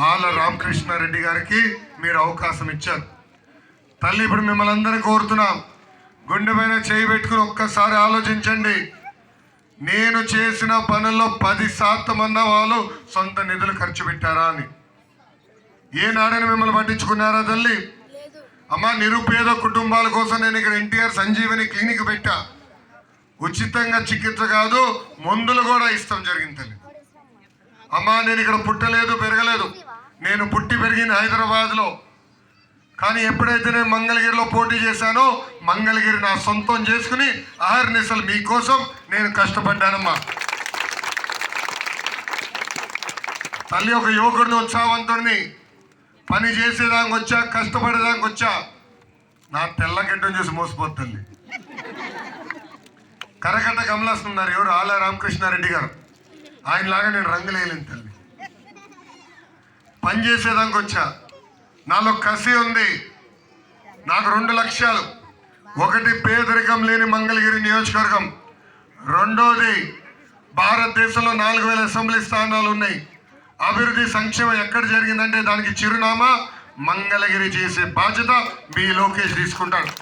ఆళ్ళ రామకృష్ణారెడ్డి గారికి మీరు అవకాశం ఇచ్చారు. తల్లి, ఇప్పుడు మిమ్మల్ని అందరినీ కోరుతున్నాం, గుండె పైన చేయి పెట్టుకుని ఒక్కసారి ఆలోచించండి. నేను చేసిన పనుల్లో 10% అన్న వాళ్ళు సొంత నిధులు ఖర్చు పెట్టారా అని. ఏనాడని మిమ్మల్ని పట్టించుకున్నారా తల్లి? అమ్మ, నిరుపేద కుటుంబాల కోసం నేను ఇక్కడ ఎన్టీఆర్ సంజీవని క్లినిక్ పెట్టా. ఉచితంగా చికిత్స కాదు, మందులు కూడా ఇస్తాం జరిగింది తల్లి. అమ్మ, నేను ఇక్కడ పుట్టలేదు, పెరగలేదు. నేను పుట్టి పెరిగింది హైదరాబాద్లో. కానీ ఎప్పుడైతే నేను మంగళగిరిలో పోటీ చేశానో, మంగళగిరి నా సొంతం చేసుకుని అహర్నిశలు మీకోసం నేను కష్టపడ్డానమ్మా. తల్లి, ఒక యువకుడిని, ఉత్సాహవంతుడిని, పని చేసేదానికి వచ్చా, కష్టపడేదానికి వచ్చా. నా తెల్లగడ్డం చూసి మోసపోతుంది. కరకట్ట కమలాస్తున్నారు ఎవరు? ఆళ్ళ రామకృష్ణారెడ్డి గారు. ఆయనలాగా నేను రంగులేయలేను తల్లి. పని చేసేదానికి వచ్చా. నాలో కసి ఉంది. నాకు 2 లక్ష్యాలు. ఒకటి, పేదరికం లేని మంగళగిరి నియోజకవర్గం. రెండోది, భారతదేశంలో 4000 అసెంబ్లీ స్థానాలు ఉన్నాయి. అభివృద్ధి సంక్షేమం ఎక్కడ జరిగిందంటే దానికి చిరునామా మంగళగిరి. చేసే బాధ్యత మీ లోకేష్ తీసుకుంటాడు.